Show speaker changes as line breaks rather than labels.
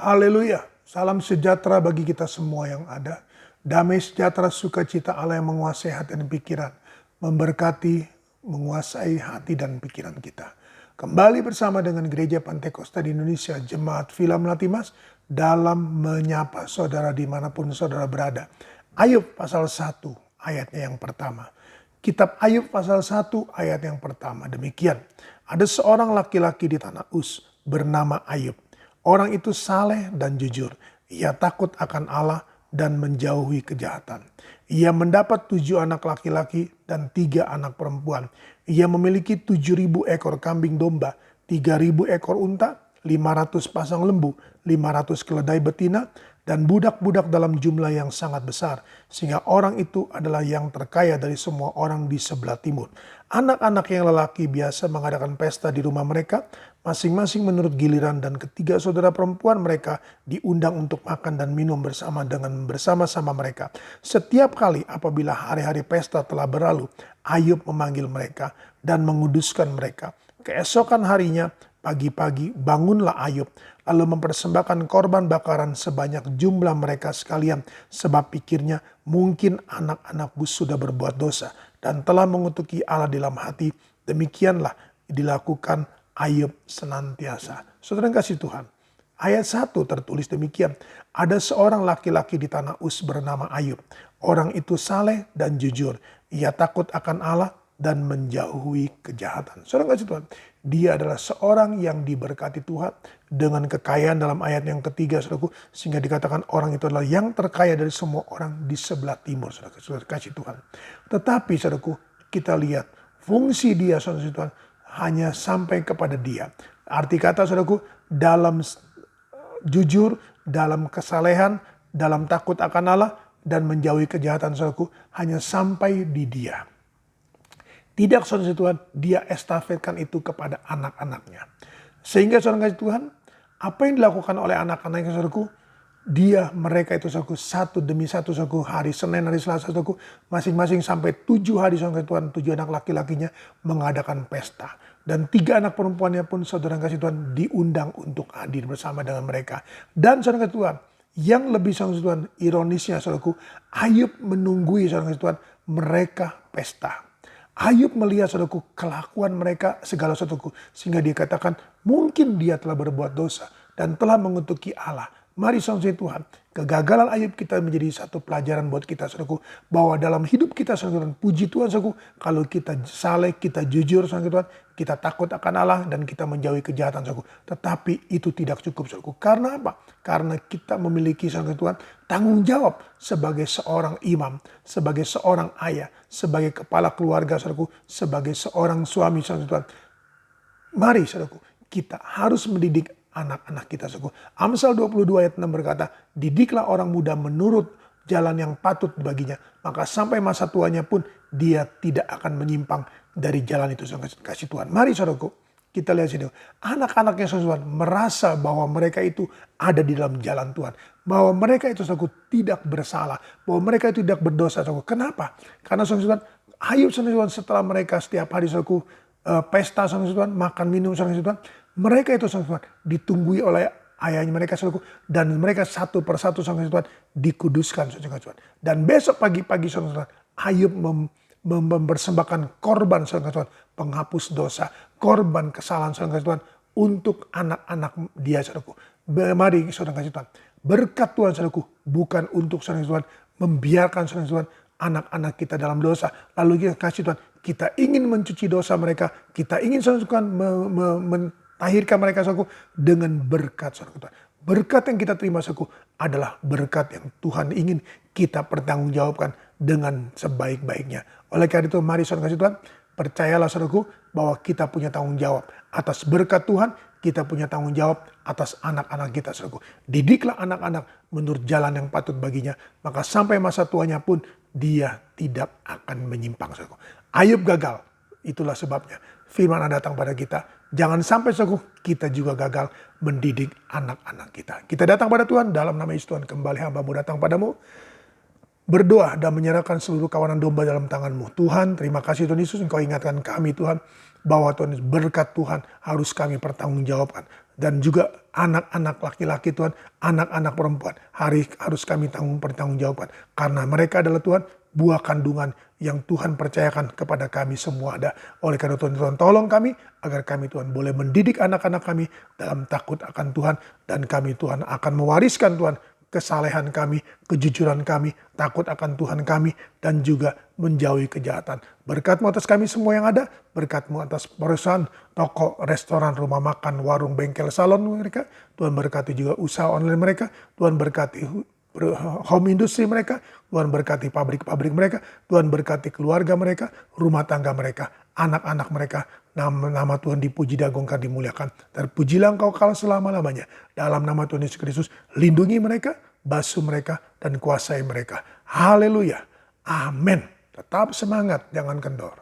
Haleluya. Salam sejahtera bagi kita semua yang ada. Damai sejahtera sukacita Allah yang menguasai hati dan pikiran. Memberkati, menguasai hati dan pikiran kita. Kembali bersama dengan Gereja Pantai Kosta di Indonesia, Jemaat Villa Melati Mas, dalam menyapa saudara dimanapun saudara berada. Ayub pasal 1 ayatnya yang pertama. Kitab Ayub pasal 1 ayat yang pertama. Demikian, ada seorang laki-laki di tanah Uz bernama Ayub. Orang itu saleh dan jujur. Ia takut akan Allah dan menjauhi kejahatan. Ia mendapat 7 anak laki-laki dan 3 anak perempuan. Ia memiliki 7.000 ekor kambing domba, 3.000 ekor unta, 500 pasang lembu, 500 keledai betina, dan budak-budak dalam jumlah yang sangat besar. Sehingga orang itu adalah yang terkaya dari semua orang di sebelah timur. Anak-anak yang lelaki biasa mengadakan pesta di rumah mereka, masing-masing menurut giliran, dan ketiga saudara perempuan mereka diundang untuk makan dan minum bersama-sama mereka. Setiap kali apabila hari-hari pesta telah berlalu, Ayub memanggil mereka dan menguduskan mereka. Keesokan harinya, pagi-pagi bangunlah Ayub, lalu mempersembahkan korban bakaran sebanyak jumlah mereka sekalian, sebab pikirnya mungkin anak-anakku sudah berbuat dosa dan telah mengutuki Allah dalam hati. Demikianlah dilakukan Ayub senantiasa. Saudara yang kasih Tuhan, ayat 1 tertulis demikian. Ada seorang laki-laki di tanah Uz bernama Ayub. Orang itu saleh dan jujur. Ia takut akan Allah dan menjauhi kejahatan. Saudara yang kasih Tuhan, dia adalah seorang yang diberkati Tuhan dengan kekayaan dalam ayat yang ketiga, saudaraku, sehingga dikatakan orang itu adalah yang terkaya dari semua orang di sebelah timur, saudara kasih Tuhan. Tetapi saudaraku, kita lihat fungsi dia, saudara Tuhan, hanya sampai kepada dia. Arti kata saudaraku, dalam jujur, dalam kesalehan, dalam takut akan Allah dan menjauhi kejahatan, saudaraku, hanya sampai di dia. Tidak, saudara Tuhan, dia estafetkan itu kepada anak-anaknya. Sehingga saudara kasih Tuhan, apa yang dilakukan oleh anak-anaknya, saudaraku, mereka itu, saudaraku, satu demi satu, saudaraku, hari Senin, hari Selasa, saudaraku, masing-masing sampai 7 hari, saudara kasih Tuhan, 7 anak laki-lakinya mengadakan pesta. Dan 3 anak perempuannya pun, saudara kasih Tuhan, diundang untuk hadir bersama dengan mereka. Dan saudara kasih Tuhan, yang lebih, saudara kasih Tuhan, ironisnya, saudaraku, Ayub menunggui, saudara kasih Tuhan, mereka pesta. Ayub melihat, saudaraku, kelakuan mereka segala sesuatu, sehingga dia katakan mungkin dia telah berbuat dosa dan telah mengutuki Allah. Mari saudara Tuhan, kegagalan Ayub kita menjadi satu pelajaran buat kita, saudaraku, bahwa dalam hidup kita, saudara Tuhan, puji Tuhan, saudaraku, kalau kita saleh, kita jujur, saudara Tuhan, kita takut akan Allah dan kita menjauhi kejahatan, saudaraku. Tetapi itu tidak cukup, saudaraku. Karena apa? Karena kita memiliki, saudara Tuhan, tanggung jawab sebagai seorang imam, sebagai seorang ayah, sebagai kepala keluarga, saudaraku, sebagai seorang suami, saudara Tuhan. Mari, saudaraku, kita harus mendidik anak-anak kita, saudaraku. Amsal 22 ayat 6 berkata, didiklah orang muda menurut jalan yang patut baginya, maka sampai masa tuanya pun dia tidak akan menyimpang dari jalan itu, saudara kasih Tuhan. Mari, saudaraku, kita lihat sini, anak-anaknya, saudara Tuhan, merasa bahwa mereka itu ada di dalam jalan Tuhan, bahwa mereka itu, saudaraku, tidak bersalah, bahwa mereka itu tidak berdosa, saudaraku. Kenapa? Karena, saudara Tuhan, Ayub, saudara Tuhan, setelah mereka setiap hari, saudaraku, pesta, saudara Tuhan, makan minum, saudara Tuhan, mereka itu, saudara Tuhan, ditunggui oleh ayahnya mereka, saudaraku, dan mereka satu persatu, saudara Tuhan, dikuduskan, saudara Tuhan. Dan besok pagi-pagi, saudara Tuhan, Ayub mempersembahkan korban, saudara Tuhan, penghapus dosa, korban kesalahan, saudara Tuhan, untuk anak-anak dia, saudaraku. Mari, saudara kasih Tuhan, berkat Tuhan, saudaraku, bukan untuk, saudara Tuhan, membiarkan, saudara Tuhan, anak-anak kita dalam dosa. Lalu kita kasih Tuhan, kita ingin mencuci dosa mereka, kita ingin, saudara Tuhan, mentahirkan mereka, saudaraku, dengan berkat, saudara Tuhan. Berkat yang kita terima, saudaraku, adalah berkat yang Tuhan ingin kita pertanggungjawabkan dengan sebaik-baiknya. Oleh karena itu, mari, saudara kasih Tuhan, percayalah, saudaraku, bahwa kita punya tanggung jawab atas berkat Tuhan. Kita punya tanggung jawab atas anak-anak kita, saudaraku. Didiklah anak-anak menurut jalan yang patut baginya, maka sampai masa tuanya pun dia tidak akan menyimpang, saudaraku. Ayub gagal, itulah sebabnya firman Allah datang pada kita. Jangan sampai, saudaraku, kita juga gagal mendidik anak-anak kita. Kita datang pada Tuhan dalam nama Yesus. Tuhan, kembali hamba-Mu datang padamu, berdoa dan menyerahkan seluruh kawanan domba dalam tangan-Mu. Tuhan, terima kasih Tuhan Yesus, Engkau ingatkan kami, Tuhan, bahwa Tuhan, berkat Tuhan harus kami pertanggungjawabkan. Dan juga anak-anak laki-laki Tuhan, anak-anak perempuan harus kami pertanggungjawabkan. Karena mereka adalah Tuhan, buah kandungan yang Tuhan percayakan kepada kami semua ada. Oleh karena Tuhan tolong kami agar kami Tuhan boleh mendidik anak-anak kami dalam takut akan Tuhan. Dan kami Tuhan akan mewariskan Tuhan kesalehan kami, kejujuran kami, takut akan Tuhan kami, dan juga menjauhi kejahatan. Berkat-Mu atas kami semua yang ada, berkat-Mu atas perusahaan, toko, restoran, rumah makan, warung, bengkel, salon mereka. Tuhan berkati juga usaha online mereka, Tuhan berkati home industry mereka, Tuhan berkati pabrik-pabrik mereka, Tuhan berkati keluarga mereka, rumah tangga mereka, anak-anak mereka. Nama Tuhan dipuji, diagungkan, dimuliakan. Terpujilah Engkau kala selama-lamanya. Dalam nama Tuhan Yesus Kristus, lindungi mereka, basuh mereka, dan kuasai mereka. Haleluya. Amin. Tetap semangat, jangan kendor.